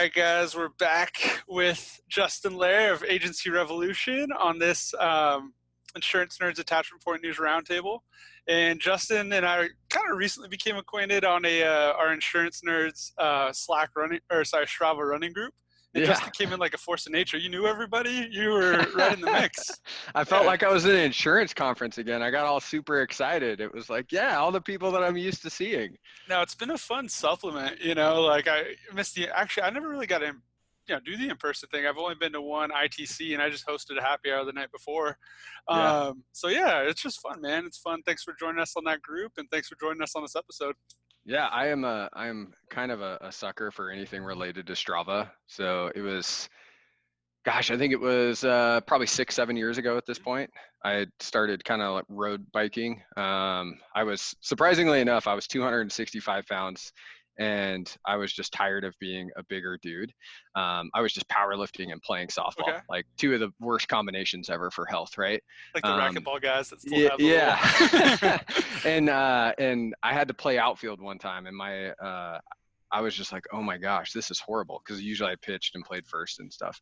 right, guys, we're back with Justin Lair of Agency Revolution on this Insurance Nerds Attachment Point News Roundtable. And Justin and I kind of recently became acquainted on our Insurance Nerds Strava running group. And Yeah. Justin came in like a force of nature. You knew everybody. You were right in the mix. I felt like I was in an insurance conference again. I got all super excited. It was like, yeah, all the people that I'm used to seeing. Now, it's been a fun supplement, like I missed I never really got to, do the in-person thing. I've only been to one ITC and I just hosted a happy hour the night before. Yeah. So yeah, it's just fun, man. It's fun. Thanks for joining us on that group and thanks for joining us on this episode. Yeah, I'm kind of a sucker for anything related to Strava. So it was, gosh, I think it was probably 6-7 years ago at this point. I had started kind of like road biking. I was, surprisingly enough, I was 265 pounds and I was just tired of being a bigger dude. I was just powerlifting and playing softball, Okay. like two of the worst combinations ever for health, right? Like the racquetball guys that still have yeah. And I had to play outfield one time and I was just like, oh my gosh, this is horrible. Cause usually I pitched and played first and stuff.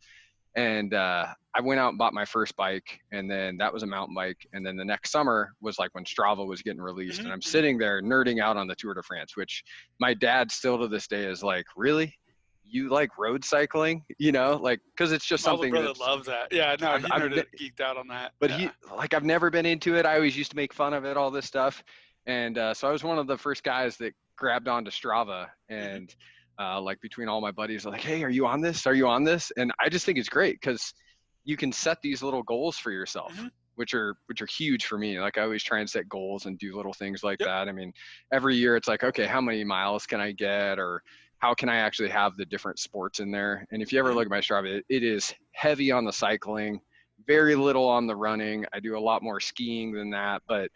And I went out and bought my first bike, and then that was a mountain bike. And then the next summer was like when Strava was getting released, and I'm sitting there nerding out on the Tour de France, which my dad still to this day is like, really? You like road cycling? Like, because it's just something. My brother loves that. Yeah, no, he geeked out on that. But I've never been into it. I always used to make fun of it, all this stuff. And so I was one of the first guys that grabbed onto Strava and. Like between all my buddies, like, hey, are you on this? Are you on this? And I just think it's great because you can set these little goals for yourself, which are huge for me. Like I always try and set goals and do little things like that. I mean, every year it's like, okay, how many miles can I get? Or how can I actually have the different sports in there? And if you ever look at my Strava, it is heavy on the cycling, very little on the running. I do a lot more skiing than that, but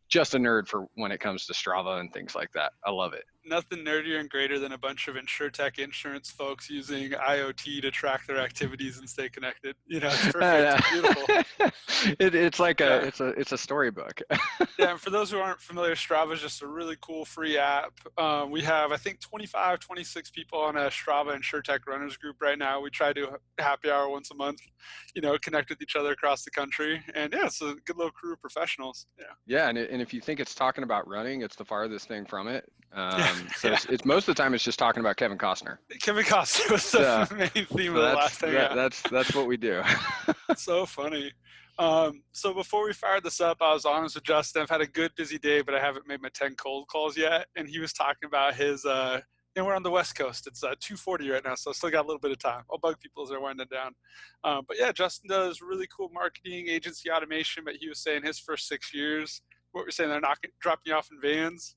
just a nerd for when it comes to Strava and things like that. I love it. Nothing nerdier and greater than a bunch of InsurTech insurance folks using IoT to track their activities and stay connected. It's perfect. It's beautiful. It's like it's a storybook. Yeah, and for those who aren't familiar, Strava is just a really cool free app. We have, I think, 25, 26 people on a Strava InsurTech Runners group right now. We try to do a happy hour once a month, connect with each other across the country. And yeah, it's a good little crew of professionals. Yeah, and if you think it's talking about running, it's the farthest thing from it. It's most of the time it's just talking about Kevin Costner. Kevin Costner was the main theme of the last thing. That's what we do. So funny. So before we fired this up, I was honest with Justin. I've had a good busy day, but I haven't made my 10 cold calls yet. And he was talking about his, and we're on the West Coast. It's 2:40 right now, so I still got a little bit of time. I'll bug people as they're winding down. But yeah, Justin does really cool marketing, agency automation, but he was saying his first 6 years, what we're saying, they're dropping you off in vans,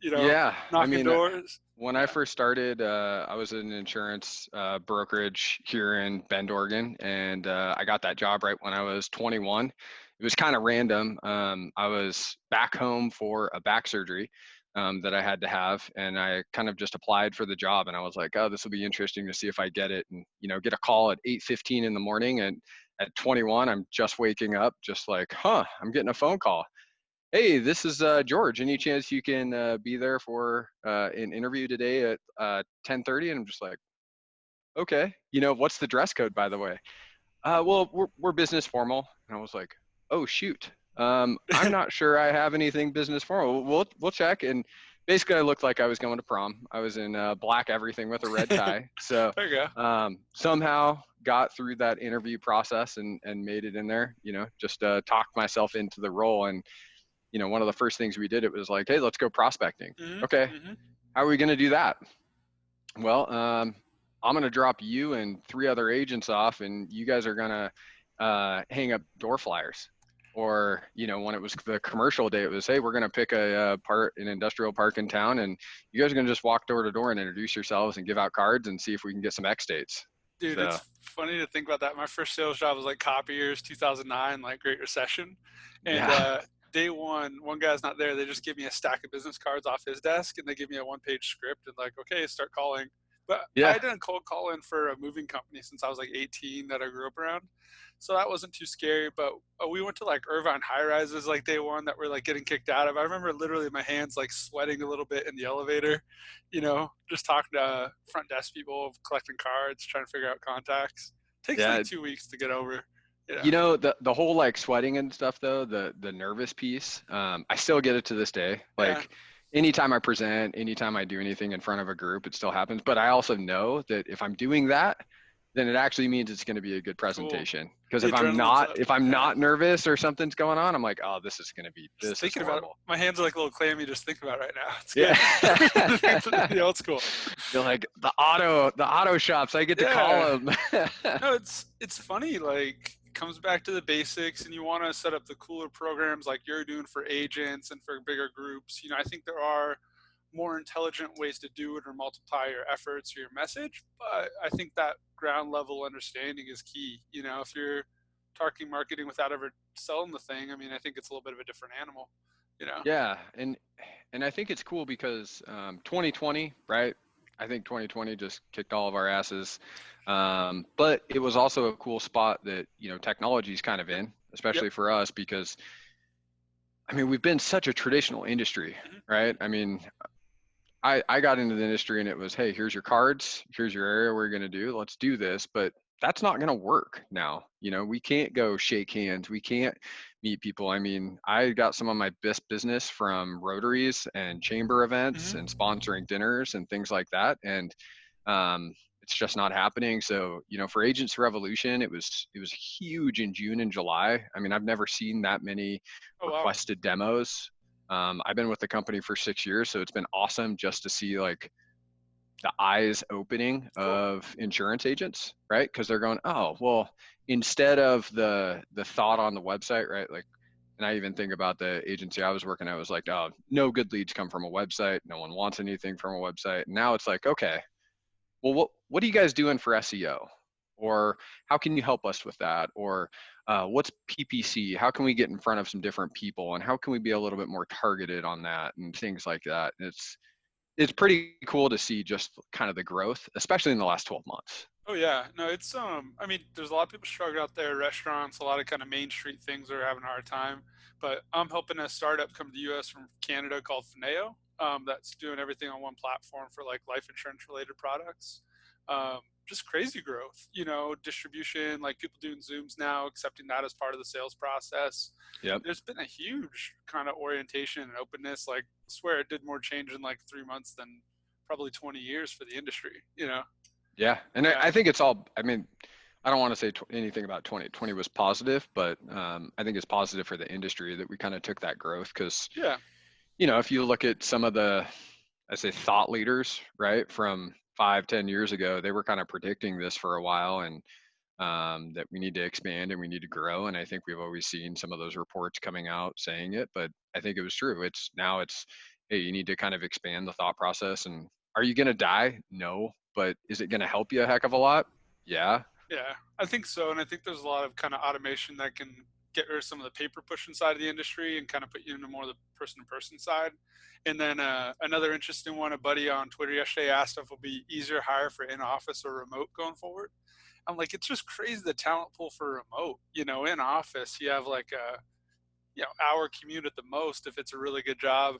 knocking doors. When I first started, I was in an insurance brokerage here in Bend, Oregon, and I got that job right when I was 21. It was kind of random. I was back home for a back surgery that I had to have, and I kind of just applied for the job, and I was like, oh, this will be interesting to see if I get it, and get a call at 8:15 in the morning, and at 21, I'm just waking up, just like, I'm getting a phone call. Hey, this is George. Any chance you can be there for an interview today at 10:30? And I'm just like, okay. What's the dress code, by the way? Well, we're business formal. And I was like, oh shoot. I'm not sure I have anything business formal. We'll check. And basically, I looked like I was going to prom. I was in black everything with a red tie. So there you go. Somehow got through that interview process and made it in there. Just talked myself into the role. And one of the first things we did, it was like, hey, let's go prospecting. Okay. How are we going to do that? Well, I'm going to drop you and 3 other agents off, and you guys are going to hang up door flyers. Or, when it was the commercial day, it was, hey, we're going to pick an industrial park in town, and you guys are going to just walk door to door and introduce yourselves and give out cards and see if we can get some X dates. Dude, it's funny to think about that. My first sales job was like copiers, 2009, like Great Recession. And day one guy's not there. They just give me a stack of business cards off his desk, and they give me a 1-page script and like, okay, start calling. But I Yeah. didn't cold call in for a moving company since I was like 18 that I grew up around. So that wasn't too scary. But we went to like Irvine high rises like day one that we're like getting kicked out of. I remember literally my hands like sweating a little bit in the elevator, just talking to front desk people, collecting cards, trying to figure out contacts. Takes like Yeah. 2 weeks to get over. You know, the whole like sweating and stuff though, the nervous piece, I still get it to this day. Yeah, Like anytime I present, anytime I do anything in front of a group, it still happens. But I also know that if I'm doing that, then it actually means it's going to be a good cool. presentation. Because The adrenaline's up. if I'm Yeah. not nervous or something's going on, I'm like, oh, Just this is thinking about it, horrible. my hands are like a little clammy just thinking about it right now. It's Yeah. good. The old school. You're like the auto shops, I get to Yeah. call them. No, it's funny. Like, it comes back to the basics, and you want to set up the cooler programs like you're doing for agents and for bigger groups. I think there are more intelligent ways to do it or multiply your efforts or your message. But I think that ground level understanding is key. If you're talking marketing without ever selling the thing, I mean, I think it's a little bit of a different animal. You know. Yeah, and I think it's cool because 2020, right? I think 2020 just kicked all of our asses. But it was also a cool spot that, technology is kind of Yep. in, Yep. especially for us, because I mean, we've been such a traditional industry, Mhm. right? I mean, I got into the industry and it was, hey, here's your cards, here's your area we're going to do, let's do this. But that's not going to work now. We can't go shake hands. We can't meet people. I mean, I got some of my best business from rotaries and chamber events and Mhm. sponsoring dinners and things like that. And it's just not happening. So, for Agents Revolution, it was huge in June and July. I mean, I've never seen that many Oh wow. requested demos. I've been with the company for 6 years, so it's been awesome just to see like the eyes opening Cool. of insurance agents, right? Because they're going, oh, well, instead of the thought on the website, right? Like, and I even think about the agency I was working at was like, oh, no good leads come from a website. No one wants anything from a website. And now it's like, okay, well, what are you guys doing for SEO? Or how can you help us with that? Or what's PPC? How can we get in front of some different people? And how can we be a little bit more targeted on that and things like that? It's pretty cool to see just kind of the growth, especially in the last 12 months. Oh yeah, no, it's I mean, there's a lot of people struggling out there, restaurants, a lot of kind of main street things are having a hard time. But I'm helping a startup come to the US from Canada called Fineo, that's doing everything on one platform for like life insurance related products. Just crazy growth, distribution, like people doing Zooms now, accepting that as part of the sales process. Yep. There's been a huge kind of orientation and openness. Like, I swear it did more change in like 3 months than probably 20 years for the industry. Yeah. And I Yeah. think it's all, I mean, I don't want to say anything about 2020 was positive, but I think it's positive for the industry that we kind of took that growth because, Yeah. if you look at some of the, I say thought leaders, right, from 5, 10 years ago, they were kind of predicting this for a while and that we need to expand and we need to grow. And I think we've always seen some of those reports coming out saying it, but I think it was true. It's, hey, you need to kind of expand the thought process. And are you going to die? No. But is it going to help you a heck of a lot? Yeah. Yeah, I think so. And I think there's a lot of kind of automation that can get rid of some of the paper pushing side of the industry and kind of put you into more of the person to person side. And then another interesting one, a buddy on Twitter yesterday asked if it'll be easier to hire for in office or remote going forward. I'm like, it's just crazy the talent pool for remote. In office, you have like a hour commute at the most if it's a really good job,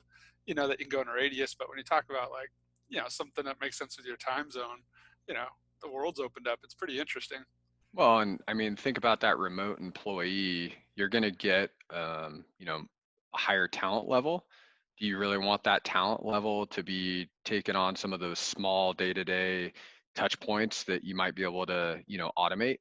that you can go in a radius. But when you talk about like, something that makes sense with your time zone, you know, the world's opened up. It's pretty interesting. Well, and I mean, think about that remote employee. You're going to get, a higher talent level. Do you really want that talent level to be taking on some of those small day-to-day touch points that you might be able to, automate?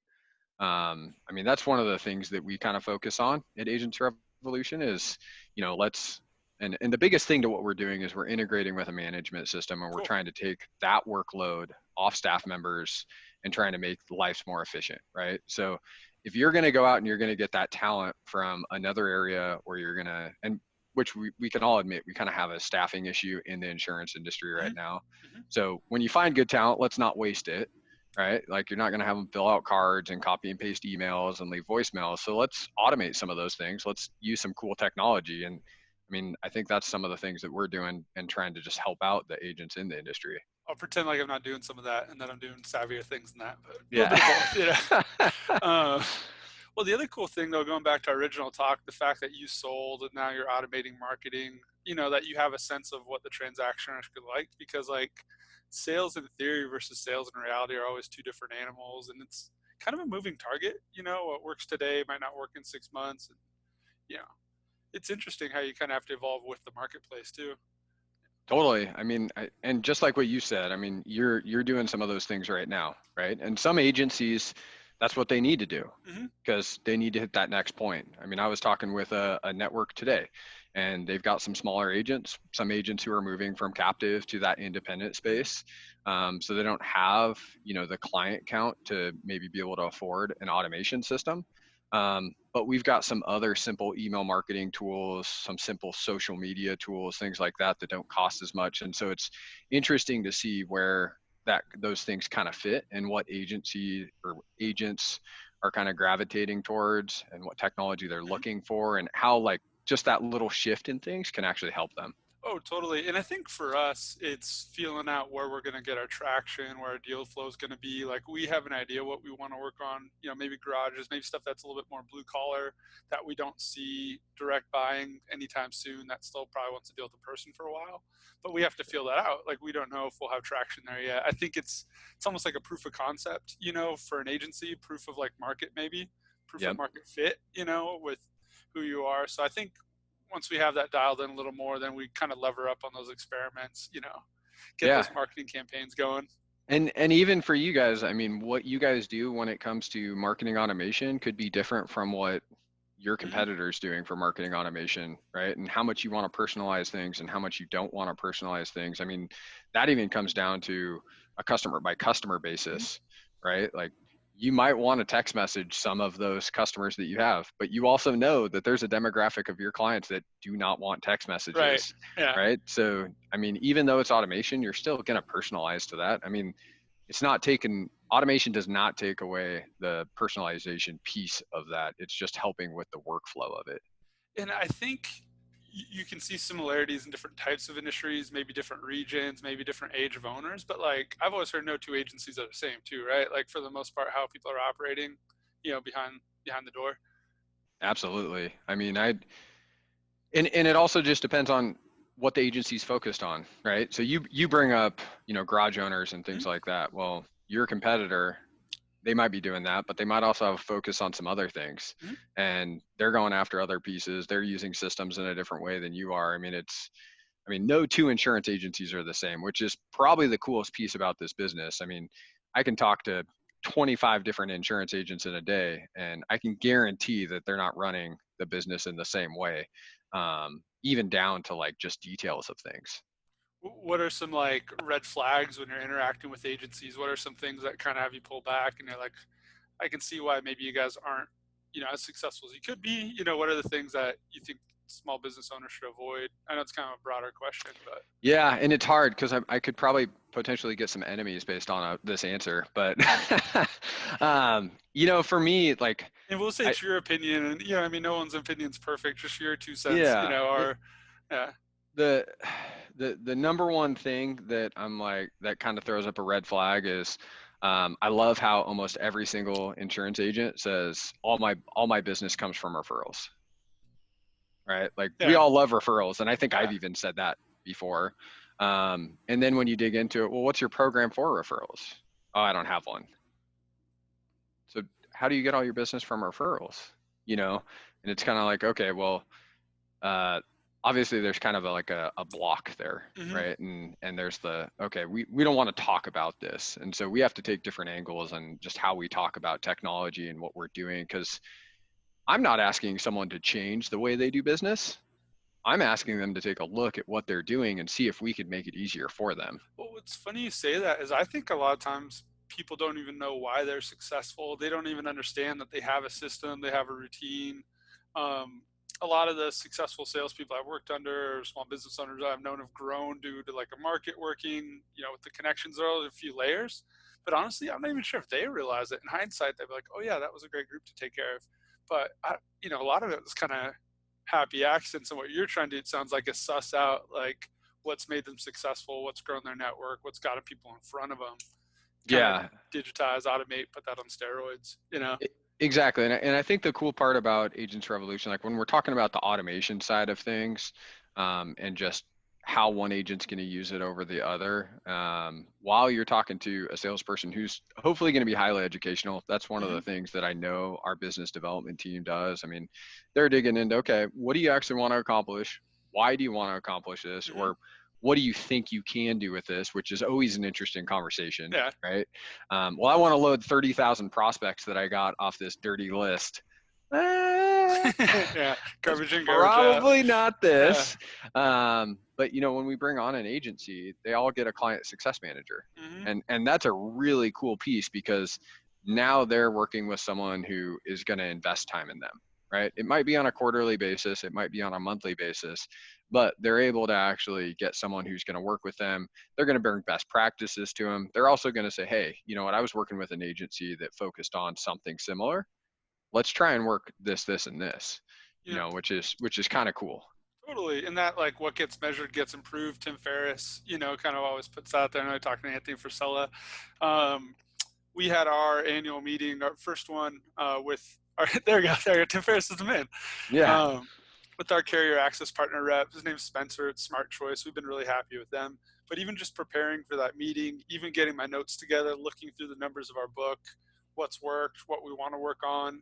I mean, that's one of the things that we kind of focus on at Agents Revolution is, let's, and the biggest thing to what we're doing is we're integrating with a management system and we're Cool. trying to take that workload off staff members and trying to make life more efficient, right? So if you're going to go out and you're going to get that talent from another area or you're going to, and which we can all admit, we kind of have a staffing issue in the insurance industry right Hmm. now. Hmm. So when you find good talent, let's not waste it, right? Like you're not going to have them fill out cards and copy and paste emails and leave voicemails. So let's automate some of those things. Let's use some cool technology. And I mean, I think that's some of the things that we're doing and trying to just help out the agents in the industry. I'll pretend like I'm not doing some of that and that I'm doing savvier things than that, but a little Yeah. bit of both, you know. Well, the other cool thing though, going back to our original talk, the fact that you sold and now you're automating marketing, that you have a sense of what the transaction actually like, because like sales in theory versus sales in reality are always two different animals, and it's kind of a moving target. What works today might not work in 6 months, and you know, it's interesting how you kind of have to evolve with the marketplace too. Totally. I mean, and just like what you said, I mean, you're doing some of those things right now, right? And some agencies, that's what they need to do Hmm. because they need to hit that next point. I mean, I was talking with a network today, and they've got some smaller agents, some agents who are moving from captive to that independent Hmm. space, so they don't have the client count to maybe be able to afford an automation system. But we've got some other simple email marketing tools, some simple social media tools, things like that that don't cost as much. And so it's interesting to see where those things kind of fit and what agency or agents are kind of gravitating towards and what technology they're Hmm. looking for and how like just that little shift in things can actually help them. Oh, totally. And I think for us, it's feeling out where we're going to get our traction, where our deal flow is going to be. Like we have an idea what we want to work on, maybe garages, maybe stuff that's a little bit more blue collar that we don't see direct buying anytime soon. That still probably wants to deal with the person for a while, but we have to feel that out. Like we don't know if we'll have traction there yet. I think it's almost like a proof of concept, for an agency, proof of like market, maybe proof of Yep. market fit, with who you are. So I think once we have that dialed in a little more, then we kind of lever up on those experiments, get Yeah. those marketing campaigns going. And even for you guys, I mean, what you guys do when it comes to marketing automation could be different from what your Hmm. competitors doing for marketing automation, right? And how much you want to personalize things and how much you don't want to personalize things. I mean, that even comes down to a customer by customer Hmm. basis, right? Like you might want to text message some of those customers that you have, but you also know that there's a demographic of your clients that do not want text Right. messages, Yeah. right? So, I mean, even though it's automation, you're still going to personalize to that. I mean, it's not taken automation does not take away the personalization piece of that. It's just helping with the workflow of it. And I think you can see similarities in different types of industries, maybe different regions, maybe different age of owners. But like I've always heard no two agencies are the same too, right? Like for the most part, how people are operating, behind the door. Absolutely. I mean, and it also just depends on what the agency's focused on, right? So you bring up, garage owners and things Hmm. like that. Well, your competitor, they might be doing that, but they might also have a focus on some other things. Hmm. And they're going after other pieces. They're using systems in a different way than you are. I mean, no two insurance agencies are the same, which is probably the coolest piece about this business. I mean, I can talk to 25 different insurance agents in a day, and I can guarantee that they're not running the business in the same way, even down to like just details of things. What are some like red flags when you're interacting with agencies? What are some things that kind of have you pull back and you're like, I can see why maybe you guys aren't, as successful as you could be. What are the things that you think small business owners should avoid? I know it's kind of a broader question, but Yeah, and it's hard because I could probably potentially get some enemies based on this answer, but for me, like, and we'll say I it's your opinion, and I mean, no one's opinion's perfect. Just your 2 cents, yeah, or yeah. the the number one thing that I'm like that kind of throws up a red flag is I love how almost every single insurance agent says all my business comes from referrals, right? Like we Yeah. all love referrals, and I think Yeah. I've even said that before. And then when you dig into it, well, what's your program for referrals? Oh, I don't have one. So how do you get all your business from referrals? You know, and it's kind of like, okay, well, uh, obviously there's kind of a block there, Hmm. right? And there's okay, we don't want to talk about this, and so we have to take different angles on just how we talk about technology and what we're doing. Because I'm not asking someone to change the way they do business. I'm asking them to take a look at what they're doing and see if we could make it easier for them. Well, what's funny you say that is I think a lot of times people don't even know why they're successful. They don't even understand that they have a system, they have a routine. Um, a lot of the successful salespeople I've worked under, or small business owners I've known, have grown due to like a market working, with the connections. There are a few layers, but honestly, I'm not even sure if they realize it. In hindsight, they'd be like, "Oh yeah, that was a great group to take care of." But a lot of it was kind of happy accidents, and what you're trying to do, it sounds like, is suss out like what's made them successful, what's grown their network, what's gotten people in front of them. Kind of Yeah. digitize, automate, put that on steroids, you know? Exactly. And I think the cool part about Agents Revolution, like when we're talking about the automation side of things, and just how one agent's going to use it over the other, while you're talking to a salesperson who's hopefully going to be highly educational, that's one of the things that I know our business development team does. I mean, they're digging into, okay, what do you actually want to accomplish? Why do you want to accomplish this? Or what do you think you can do with this? Which is always an interesting conversation, Yeah. right? Well, I want to load 30,000 prospects that I got off this dirty list. Yeah, It's garbage in, garbage out. probably not Yeah. this. But when we bring on an agency, they all get a client success manager. And that's a really cool piece, because now they're working with someone who is going to invest time in them, right? It might be on a quarterly basis, it might be on a monthly basis, but they're able to actually get someone who's going to work with them. They're going to bring best practices to them. They're also going to say, hey, you know what, I was working with an agency that focused on something similar. Let's try and work this, and this, Yeah. which is kind of cool. Totally. And that, like, what gets measured gets improved. Tim Ferriss, kind of always puts out there. I know I talked to Anthony Frisella. We had our annual meeting, our first one, with our, there you go, Tim Ferriss is the man. Yeah. With our carrier access partner rep. His name's Spencer. It's Smart Choice. We've been really happy with them. But even just preparing for that meeting, even getting my notes together, looking through the numbers of our book, what's worked, what we want to work on.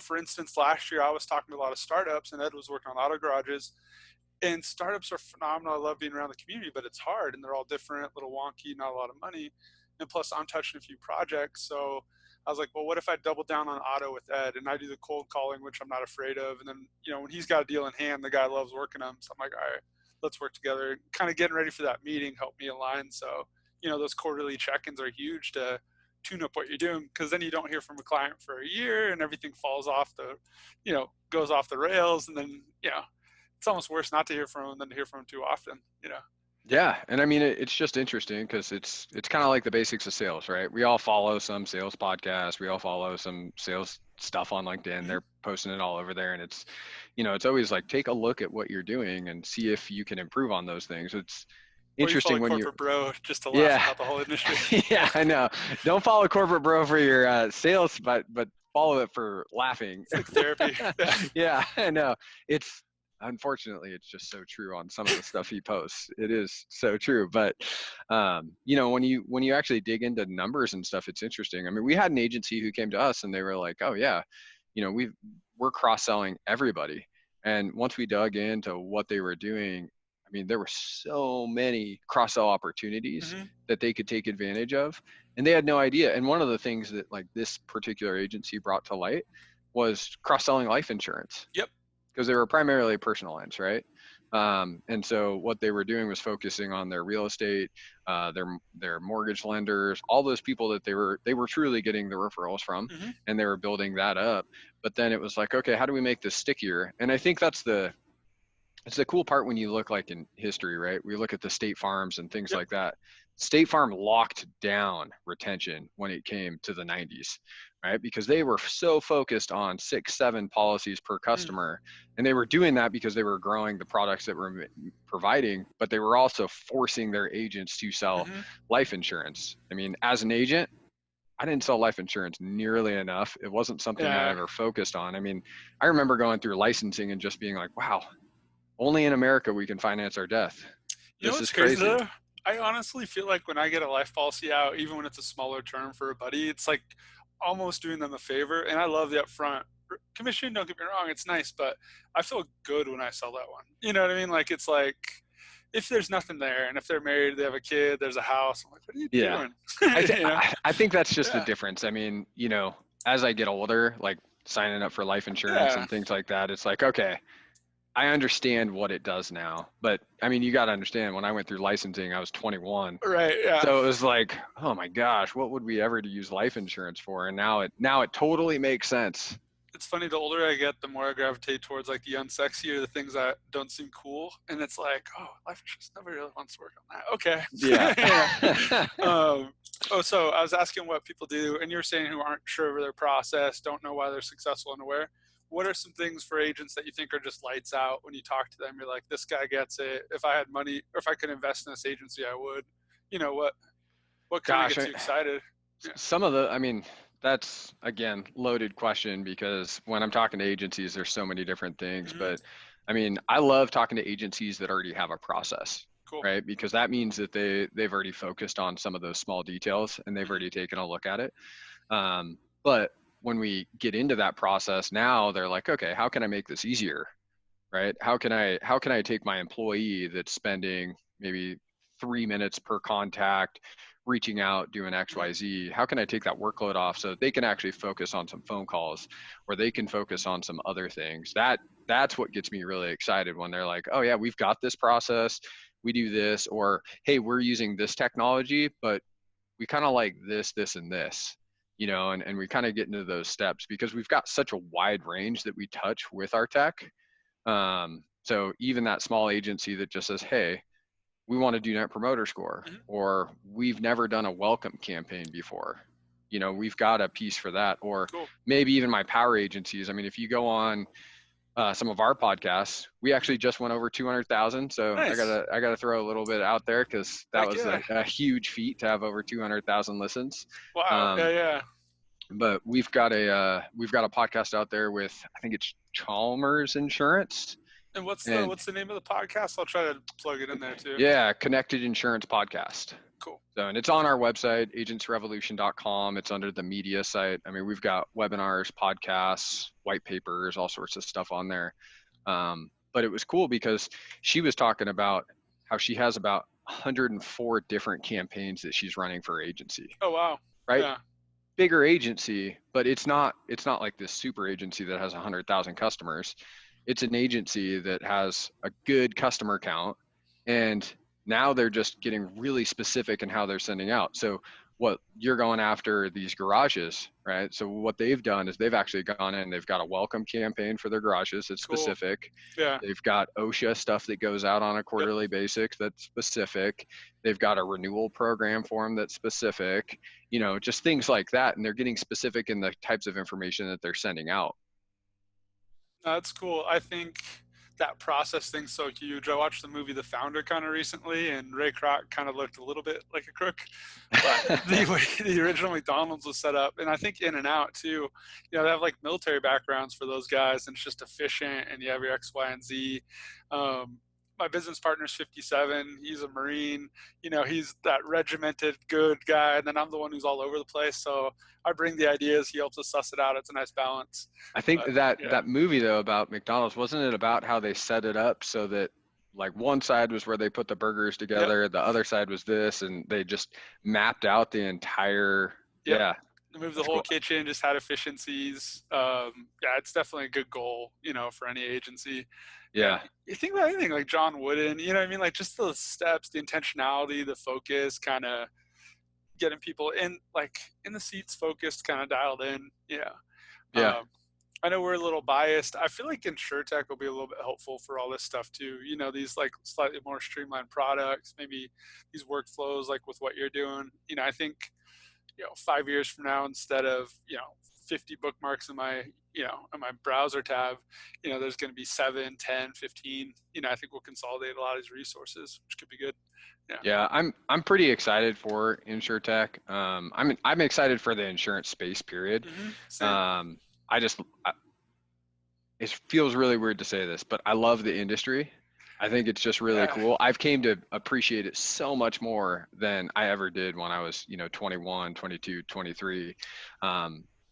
For instance, last year I was talking to a lot of startups, and Ed was working on auto garages. And startups are phenomenal. I love being around the community, but it's hard, and they're all different, a little wonky, not a lot of money. And plus, I'm touching a few projects. So I was like, well, what if I double down on auto with Ed, and I do the cold calling, which I'm not afraid of. And then, when he's got a deal in hand, the guy loves working them. So I'm like, all right, let's work together. Kind of getting ready for that meeting helped me align. So, those quarterly check-ins are huge to tune up what you're doing, because then you don't hear from a client for a year and everything falls off goes off the rails. And then, it's almost worse not to hear from them than to hear from them too often, Yeah. And I mean, it's just interesting, because it's kind of like the basics of sales, right? We all follow some sales podcasts. We all follow some sales stuff on LinkedIn. They're posting it all over there. And it's, it's always like, take a look at what you're doing and see if you can improve on those things. It's or you follow interesting when you, corporate bro just to laugh about the whole industry. Yeah, I know. Don't follow corporate bro for your sales, but follow it for laughing. It's like therapy. Yeah, I know. Unfortunately, it's just so true on some of the stuff he posts. It is so true. But when you actually dig into numbers and stuff, it's interesting. I mean, we had an agency who came to us and they were like, oh yeah, we're cross-selling everybody. And once we dug into what they were doing, I mean, there were so many cross-sell opportunities that they could take advantage of, and they had no idea. And one of the things that like this particular agency brought to light was cross-selling life insurance. Yep. Because they were primarily personal lines, right? And so what they were doing was focusing on their real estate, their mortgage lenders, all those people that they were truly getting the referrals from, and they were building that up. But then it was like, okay, how do we make this stickier? And I think it's the cool part when you look like in history, right? We look at the State Farms and things like that. State Farm locked down retention when it came to the 90s, right? Because they were so focused on 6-7 policies per customer. And they were doing that because they were growing the products that were providing, but they were also forcing their agents to sell life insurance. I mean, as an agent, I didn't sell life insurance nearly enough. It wasn't something I ever focused on. I mean, I remember going through licensing and just being like, wow, only in America we can finance our death. This is crazy. Though? I honestly feel like when I get a life policy out, even when it's a smaller term for a buddy, it's like almost doing them a favor. And I love the upfront commission. Don't get me wrong, it's nice, but I feel good when I sell that one. You know what I mean? Like, it's like, if there's nothing there, and if they're married, they have a kid, there's a house, I'm like, what are you doing? I think that's just the difference. I mean, as I get older, like signing up for life insurance and things like that, it's like, okay, I understand what it does now. But I mean, you got to understand, when I went through licensing, I was 21. Right. Yeah. So it was like, oh my gosh, what would we ever use life insurance for? And now it totally makes sense. It's funny, the older I get, the more I gravitate towards like the unsexy or the things that don't seem cool. And it's like, oh, life insurance, nobody really wants to work on that. Okay. Yeah. So I was asking what people do, and you're saying who aren't sure of their process, don't know why they're successful and aware. what are some things for agents that you think are just lights out when you talk to them? You're like, this guy gets it. If I had money, or if I could invest in this agency, I would. What kind of Gosh, gets you excited? Yeah. some of the, I mean, that's again loaded question because when I'm talking to agencies, there's so many different things. Mm-hmm. But I mean, I love talking to agencies that already have a process, Cool. right? Because that means that they've already focused on some of those small details and they've Mm-hmm. already taken a look at it. But when we get into that process now, they're like, okay, how can I make this easier, right? How can I take my employee that's spending maybe 3 minutes per contact reaching out doing Mm-hmm. XYZ? How can I take that workload off so that they can actually focus on some phone calls or they can focus on some other things? That's what gets me really excited when they're like, oh yeah, we've got this process, we do this, or hey, we're using this technology, but we kind of like this and this, and we kind of get into those steps because we've got such a wide range that we touch with our tech. So even that small agency that just says, hey, we want to do net promoter score, Mm-hmm. or we've never done a welcome campaign before, we've got a piece for that. Or Cool. maybe even my power agencies. I mean, if you go on some of our podcasts, we actually just went over 200,000. So Nice. I gotta throw a little bit out there because that Heck was yeah. a huge feat to have over 200,000 listens. Wow. Um, Yeah. but we've got a podcast out there with, I think it's Chalmers Insurance. And what's And the name of the podcast? I'll try to plug it in there too. yeah, Connected Insurance Podcast. Cool. So, and it's on our website, agentsrevolution.com. It's under the media site. I mean, we've got webinars, podcasts, white papers, all sorts of stuff on there. But it was cool because she was talking about how she has about 104 different campaigns that she's running for her agency. Oh wow. Right? Yeah. Bigger agency, but it's not like this super agency that has 100,000 customers. It's an agency that has a good customer count, and now they're just getting really specific in how they're sending out. So what you're going after these garages, right? So what they've done is they've actually gone in, they've got a welcome campaign for their garages that's Cool. specific. Yeah. They've got OSHA stuff that goes out on a quarterly Yep. basis that's specific. They've got a renewal program for them that's specific, just things like that. And they're getting specific in the types of information that they're sending out. That's cool. I think that process thing's so huge. I watched the movie The Founder kind of recently, and Ray Kroc kind of looked a little bit like a crook. But the way the original McDonald's was set up, and I think In-N-Out too, they have like military backgrounds for those guys, and it's just efficient, and you have your X, Y, and Z. My business partner's 57. He's a Marine. He's that regimented, good guy, and then I'm the one who's all over the place. So I bring the ideas. He helps us suss it out. It's a nice balance. I think But, that movie though about McDonald's, wasn't it about how they set it up so that like one side was where they put the burgers together, Yep. the other side was this, and they just mapped out the entire. Yep. Yeah. Move the That's whole cool. kitchen, just had efficiencies. It's definitely a good goal, for any agency. Yeah. You think about anything like John Wooden, you know what I mean? Like just the steps, the intentionality, the focus, kind of getting people in the seats, focused, kind of dialed in. Yeah. Yeah. I know we're a little biased. I feel like InsurTech will be a little bit helpful for all this stuff too. These like slightly more streamlined products, maybe these workflows, like with what you're doing. I think 5 years from now, instead of 50 bookmarks in my in my browser tab, there's going to be 7, 10, 15. I think we'll consolidate a lot of these resources, which could be good. Yeah, I'm pretty excited for InsurTech. I'm excited for the insurance space, period. Same. It feels really weird to say this, but I love the industry. I think it's just really cool. I've came to appreciate it so much more than I ever did when I was, 21, 22, 23.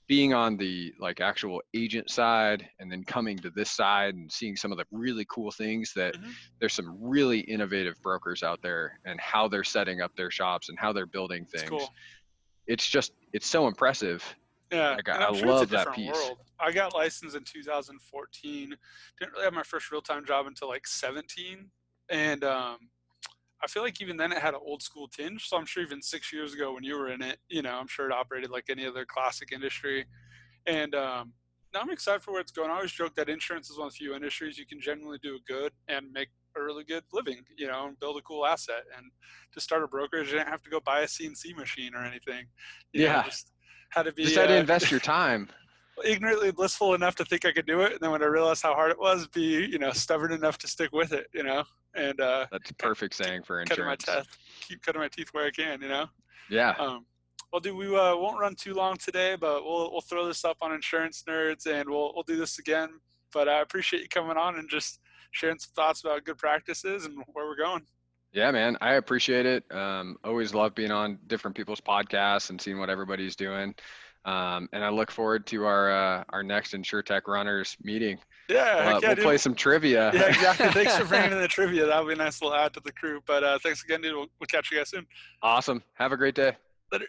Being on the like actual agent side and then coming to this side and seeing some of the really cool things that there's some really innovative brokers out there and how they're setting up their shops and how they're building things. Cool. It's so impressive. Yeah, Like, and I I'm sure love it's a that different piece. world. I got licensed in 2014. Didn't really have my first real-time job until like 17, and I feel like even then it had an old school tinge. So I'm sure even 6 years ago when you were in it, I'm sure it operated like any other classic industry. And now I'm excited for where it's going. I always joke that insurance is one of the few industries you can genuinely do good and make a really good living, and build a cool asset. And to start a brokerage, you didn't have to go buy a CNC machine or anything. Yeah. Just had to be. Just had to invest your time. ignorantly blissful enough to think I could do it, and then when I realized how hard it was, be stubborn enough to stick with it, and That's a perfect saying for cutting my insurance. teeth, keep cutting my teeth where I can, Yeah. Well, dude, we won't run too long today, but we'll throw this up on Insurance Nerds, and we'll do this again. But I appreciate you coming on and just sharing some thoughts about good practices and where we're going. Yeah, man, I appreciate it. Always love being on different people's podcasts and seeing what everybody's doing. And I look forward to our next InsurTech Runners meeting. Yeah, heck yeah, We'll dude. play some trivia. Yeah, exactly. Thanks for bringing in the trivia. That'll be a nice little add to the crew. But thanks again, dude. We'll catch you guys soon. Awesome. Have a great day. Later.